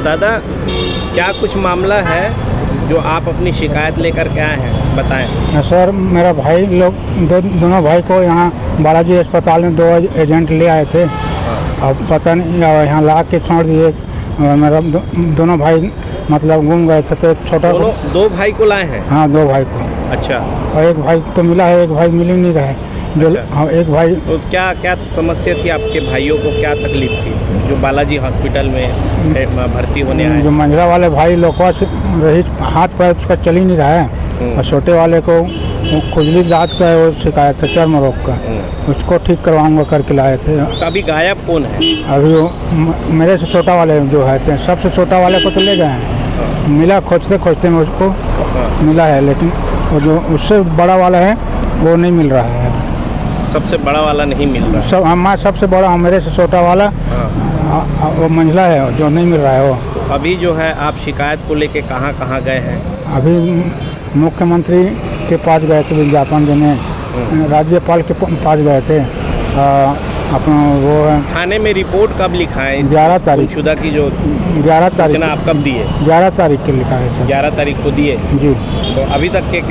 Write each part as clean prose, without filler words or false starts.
दादा, क्या कुछ मामला है जो आप अपनी शिकायत लेकर के आए हैं, बताएं। सर, मेरा भाई लोग दोनों भाई को यहाँ बालाजी अस्पताल में 2 एजेंट ले आए थे। अब पता नहीं यहाँ ला के छोड़ दिए। मेरा दोनों भाई मतलब गुम गए थे। तो छोटा दो भाई को लाए हैं? हाँ, 2 भाई को। अच्छा। और एक भाई तो मिला है, एक भाई मिल ही नहीं रहा है। जो अच्छा। हाँ, एक भाई। तो क्या क्या समस्या थी आपके भाइयों को, क्या तकलीफ थी जो बालाजी हॉस्पिटल में भर्ती होने आए? जो मंझला वाले भाई लोकवा से रही, हाथ पैर उसका चल ही नहीं रहा है। और छोटे वाले को खुजली दांत का है, वो शिकायत है चर्म रोग का। उसको ठीक करवाऊंगा करके लाए थे। तो अभी गायब कौन है? अभी वो मेरे से छोटा वाले जो है, सबसे छोटा वाले को तो ले गए हैं। मिला खोजते खोजते में उसको मिला है, लेकिन वो जो उससे बड़ा वाला है वो नहीं मिल रहा है। सबसे बड़ा वाला नहीं मिल रहा? सब हमारा सबसे बड़ा मेरे से छोटा वाला वो मंझला है जो नहीं मिल रहा है। वो तो अभी जो है आप शिकायत को लेके कहाँ कहाँ गए हैं? अभी मुख्यमंत्री के पास गए थे विज्ञापन देने, राज्यपाल के पास गए थे। अपना वो थाने में रिपोर्ट कब लिखाएं? 11 तारीख शुदा की जो 11 तारीख आप कब दिए? 11 तारीख के लिखा है सर। 11 तारीख को दिए जी। तो अभी तक के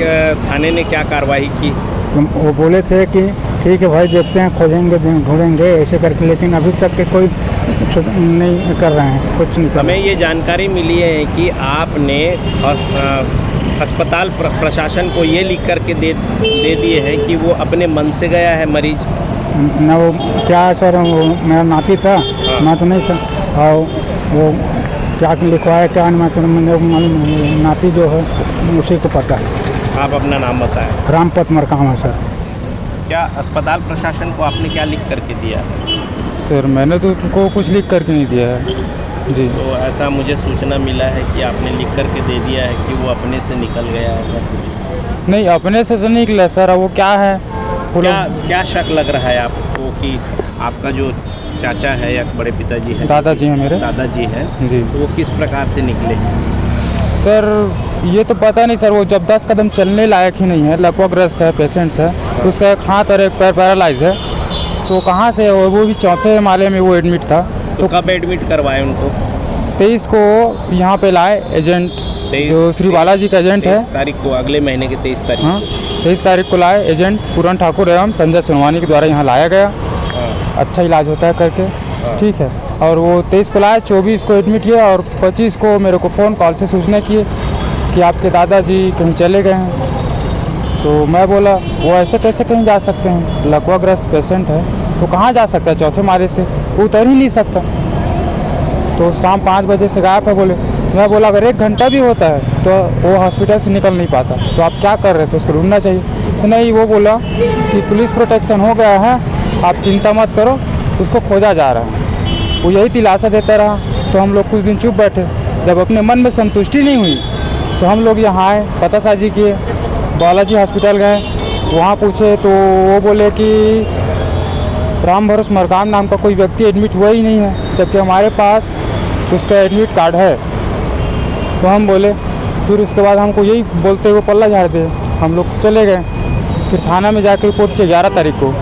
थाने ने क्या कार्रवाई की? तो वो बोले थे कि ठीक है भाई, देखते हैं, खोजेंगे, ढूंढेंगे ऐसे करके, लेकिन अभी तक के कोई नहीं कर रहे हैं, कुछ नहीं कर। हमें ये जानकारी मिली है कि आपने अस्पताल प्रशासन को ये लिख करके दे दिए हैं कि वो अपने मन से गया है मरीज। ना वो क्या है सर, वो मेरा नाती था। मैं तो नहीं था। और वो क्या लिखवाया क्या नहीं, नाती जो है उसी को पता है। आप अपना नाम बताएं। रामपत मरकाम है सर। क्या अस्पताल प्रशासन को आपने क्या लिख करके दिया? सर, मैंने तो उनको कुछ लिख करके नहीं दिया है जी। तो ऐसा मुझे सूचना मिला है कि आपने लिख करके दे दिया है कि वो अपने से निकल गया है। नहीं, अपने से तो नहीं निकला सर। वो क्या है, क्या शक लग रहा है आपको कि आपका जो चाचा है या बड़े पिताजी हैं, दादाजी हैं, मेरे दादाजी हैं जी, तो वो किस प्रकार से निकले? सर ये तो पता नहीं सर। वो जब 10 कदम चलने लायक ही नहीं है, लकवाग्रस्त है, पेशेंट्स है। उसका एक हाथ और एक पैर पैरालाइज है। तो कहाँ से, और वो भी 4थे माले में वो एडमिट था। तो कब एडमिट करवाए उनको? 23 को यहाँ पे लाए एजेंट, जो श्री बालाजी का एजेंट है। तारीख को, अगले महीने के 23 तारीख। हाँ, 23 तारीख को लाए एजेंट पूरन ठाकुर एवं संजय सोनवानी के द्वारा यहाँ लाया गया। अच्छा इलाज होता है करके, ठीक है। और वो 23 को लाए, 24 को एडमिट किया और 25 को मेरे को फ़ोन कॉल से सूचना किए कि आपके दादाजी कहीं चले गए हैं। तो मैं बोला वो ऐसे कैसे कहीं जा सकते हैं, लकवाग्रस्त पेशेंट है तो कहाँ जा सकता है, 4थे माले से वो उतर ही नहीं सकता। तो शाम 5 बजे से गायब है बोले। मैं बोला अगर 1 घंटा भी होता है तो वो हॉस्पिटल से निकल नहीं पाता, तो आप क्या कर रहे थे, उसको ढूंढना चाहिए। तो नहीं, वो बोला कि पुलिस प्रोटेक्शन हो गया है, आप चिंता मत करो, उसको खोजा जा रहा है। वो यही दिलासा देता रहा। तो हम लोग कुछ दिन चुप बैठे। जब अपने मन में संतुष्टि नहीं हुई तो हम लोग यहाँ आए, पतासाजी किए, बालाजी हॉस्पिटल गए, वहाँ पूछे तो वो बोले कि राम भरोसे मरकाम नाम का कोई व्यक्ति एडमिट हुआ ही नहीं है, जबकि हमारे पास उसका एडमिट कार्ड है। तो हम बोले, फिर उसके बाद हमको यही बोलते हुए पल्ला झाड़ दिए। हम लोग चले गए, फिर थाना में जाकर रिपोर्ट किए 11 तारीख को।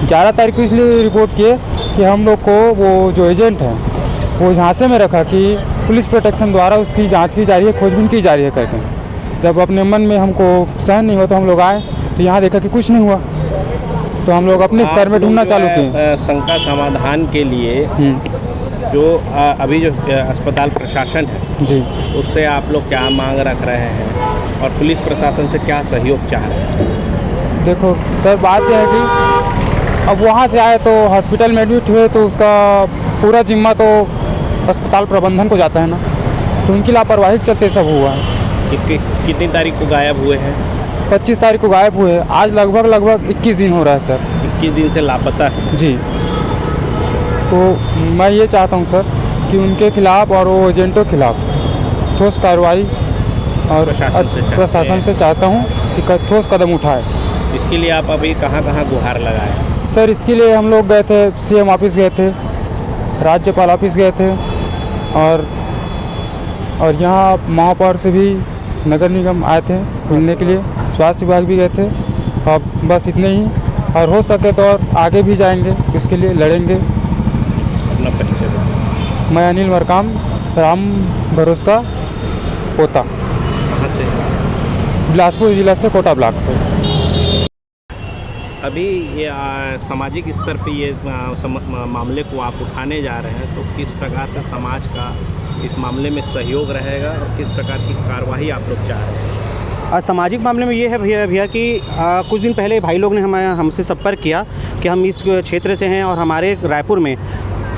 11 तारीख को इसलिए रिपोर्ट किए कि हम लोग को वो जो एजेंट है वो झांसे में रखा कि पुलिस प्रोटेक्शन द्वारा उसकी जांच की जा रही है, खोजबीन की जा रही है करके। जब अपने मन में हमको सहन नहीं हुआ तो हम लोग आए, तो यहाँ देखा कि कुछ नहीं हुआ। तो हम लोग अपने स्तर में ढूंढना चालू किए। शंका समाधान के लिए जो अभी जो अस्पताल प्रशासन है जी, उससे आप लोग क्या मांग रख रहे हैं और पुलिस प्रशासन से क्या सहयोग चाह रहे हैं? देखो सर, बात यह है कि अब वहाँ से आए तो हॉस्पिटल में एडमिट हुए तो उसका पूरा जिम्मा तो अस्पताल प्रबंधन को जाता है ना। तो उनकी लापरवाही के चलते सब हुआ है। कितनी तारीख को गायब हुए हैं? 25 तारीख को गायब हुए। आज लगभग 21 दिन हो रहा है सर। 21 दिन से लापता है जी। तो मैं ये चाहता हूँ सर कि उनके खिलाफ़ और वो एजेंटों के खिलाफ़ ठोस कार्रवाई और प्रशासन से चाहता हूँ कि ठोस कदम उठाए। इसके लिए आप अभी कहाँ कहाँ गुहार लगाए? सर, इसके लिए हम लोग गए थे, CM ऑफिस गए थे, राज्यपाल ऑफिस गए थे, और यहाँ महापौर से भी नगर निगम आए थे मिलने के लिए, स्वास्थ्य विभाग भी गए थे। अब बस इतने ही, और हो सके तो और आगे भी जाएंगे, उसके लिए लड़ेंगे। अपना परिचय। मैं अनिल मरकाम, राम भरोस का पोता, कहाँ से? बिलासपुर जिला से, कोटा ब्लॉक से। अभी ये सामाजिक स्तर पे ये मामले को आप उठाने जा रहे हैं, तो किस प्रकार से समाज का इस मामले में सहयोग रहेगा और किस प्रकार की कार्रवाई आप लोग चाह रहे हैं? सामाजिक मामले में ये है भैया कि कुछ दिन पहले भाई लोग ने हमसे संपर्क किया कि हम इस क्षेत्र से हैं और हमारे रायपुर में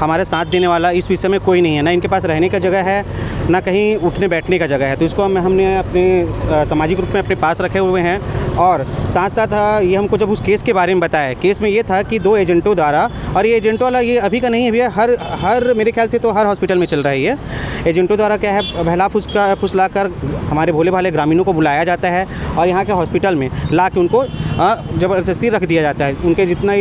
हमारे साथ देने वाला इस विषय में कोई नहीं है, ना इनके पास रहने का जगह है, ना कहीं उठने बैठने का जगह है। तो इसको हमने अपने सामाजिक रूप में अपने पास रखे हुए हैं। और साथ साथ ये हमको जब उस केस के बारे में बताया, केस में ये था कि 2 एजेंटों द्वारा, और ये एजेंटों वाला ये अभी का नहीं है भैया, हर मेरे ख्याल से तो हर हॉस्पिटल में चल रहा है ये। एजेंटों द्वारा क्या है, बहला फुसला कर हमारे भोले भाले ग्रामीणों को बुलाया जाता है और यहाँ के हॉस्पिटल में ला के उनको ज़बरदस्ती रख दिया जाता है। उनके जितना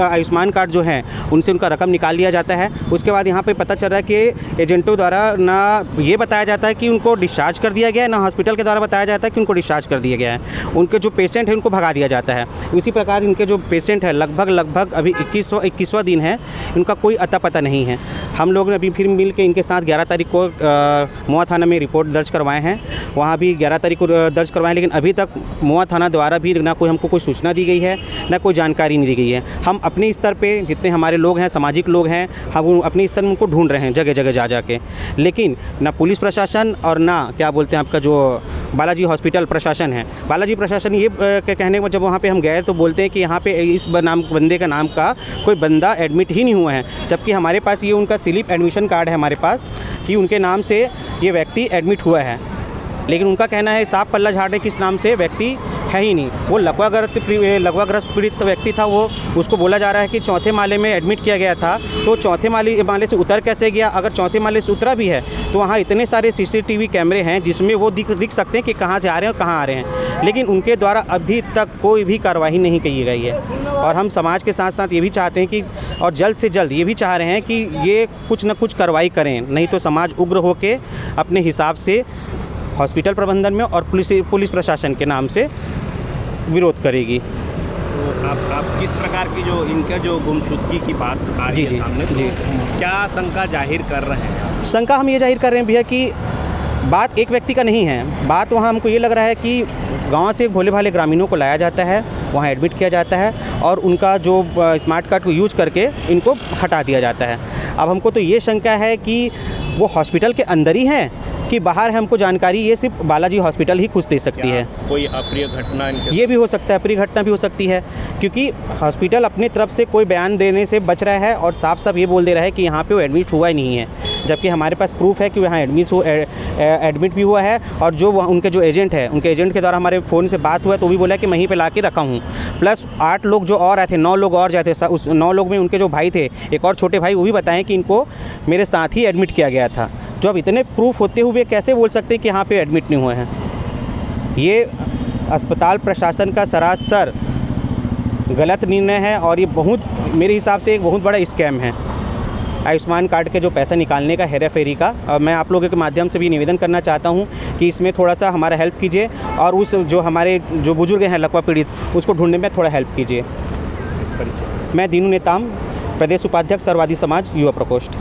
आयुष्मान कार्ड जो है उनसे उनका रकम निकाल लिया जाता है। उसके बाद यहाँ पे पता चल रहा है कि एजेंटों द्वारा ना ये बताया जाता है कि उनको डिस्चार्ज कर दिया गया है, ना हॉस्पिटल के द्वारा बताया जाता है कि उनको डिस्चार्ज कर दिया गया है। उनके जो पेशेंट है उनको भगा दिया जाता है। उसी प्रकार इनके जो पेशेंट है लगभग अभी 21वां दिन है, इनका कोई अता पता नहीं है। हम लोग ने अभी फिर मिल के इनके साथ 11 तारीख को मोआ थाना में रिपोर्ट दर्ज करवाए हैं, वहाँ भी 11 तारीख को दर्ज करवाएं, लेकिन अभी तक मोआ थाना द्वारा भी ना कोई हमको कोई सूचना दी गई है, ना कोई जानकारी नहीं दी गई है। हम अपने स्तर पे जितने हमारे लोग हैं, सामाजिक लोग हैं, हम अपने स्तर में उनको ढूंढ रहे हैं जगह जगह जा के, लेकिन ना पुलिस प्रशासन और ना क्या बोलते हैं आपका जो बालाजी हॉस्पिटल प्रशासन है। बालाजी प्रशासन ये कहने को जब वहाँ पे हम गए तो बोलते हैं कि यहाँ पे इस बंदे का नाम का कोई बंदा एडमिट ही नहीं हुआ है, जबकि हमारे पास ये उनका स्लिप एडमिशन कार्ड है हमारे पास कि उनके नाम से ये व्यक्ति एडमिट हुआ है। लेकिन उनका कहना है साफ पल्ला झाड़ने किस नाम से व्यक्ति है ही नहीं। वो लकवाग्रस्त पीड़ित व्यक्ति था, वो उसको बोला जा रहा है कि 4थे माले में एडमिट किया गया था, तो 4थे माले से उतर कैसे गया? अगर 4थे माले से उतरा भी है तो वहाँ इतने सारे CCTV कैमरे हैं जिसमें वो दिख सकते हैं कि कहाँ से आ रहे हैं और कहाँ आ रहे हैं, लेकिन उनके द्वारा अभी तक कोई भी कार्रवाई नहीं की गई है। और हम समाज के साथ साथ ये भी चाहते हैं कि, और जल्द से जल्द ये भी चाह रहे हैं कि ये कुछ ना कुछ कार्रवाई करें, नहीं तो समाज उग्र होकर अपने हिसाब से हॉस्पिटल प्रबंधन में और पुलिस प्रशासन के नाम से विरोध करेगी। तो आप किस प्रकार की जो इनका जो गुमशुदगी की बात आ रही है सामने, तो क्या शंका जाहिर कर रहे हैं? शंका हम ये जाहिर कर रहे हैं भैया कि बात एक व्यक्ति का नहीं है, बात वहाँ हमको ये लग रहा है कि गांव से भोले भाले ग्रामीणों को लाया जाता है, वहाँ एडमिट किया जाता है और उनका जो स्मार्ट कार्ड को यूज करके इनको हटा दिया जाता है। अब हमको तो ये शंका है कि वो हॉस्पिटल के अंदर ही हैं कि बाहर है, हमको जानकारी ये सिर्फ बालाजी हॉस्पिटल ही खुद दे सकती है। कोई अप्रिय घटना ये भी हो सकता है, अप्रिय घटना भी हो सकती है, क्योंकि हॉस्पिटल अपनी तरफ से कोई बयान देने से बच रहा है और साफ साफ ये बोल दे रहा है कि यहाँ पे वो एडमिट हुआ ही नहीं है, जबकि हमारे पास प्रूफ है कि वहाँ एडमिट भी हुआ है। और जो उनके जो एजेंट है, उनके एजेंट के द्वारा हमारे फ़ोन से बात हुआ तो भी बोला कि वहीं पे ला के रखा हूँ। प्लस 8 लोग जो और आए थे, 9 लोग और जाते थे, उस 9 लोग में उनके जो भाई थे, एक और छोटे भाई, वो भी बताएं कि इनको मेरे साथ ही एडमिट किया गया था। जो अब इतने प्रूफ होते हुए कैसे बोल सकते हैं कि यहाँ पे एडमिट नहीं हुए हैं? ये अस्पताल प्रशासन का सरासर गलत निर्णय है और ये बहुत, मेरे हिसाब से एक बहुत बड़ा स्कैम है आयुष्मान कार्ड के जो पैसा निकालने का, हेरा फेरी का। और मैं आप लोगों के माध्यम से भी निवेदन करना चाहता हूँ कि इसमें थोड़ा सा हमारा हेल्प कीजिए और उस जो हमारे जो बुजुर्ग हैं लकवा पीड़ित, उसको ढूंढने में थोड़ा हेल्प कीजिए। मैं दीनू नेताम, प्रदेश उपाध्यक्ष सर्ववादी समाज युवा प्रकोष्ठ।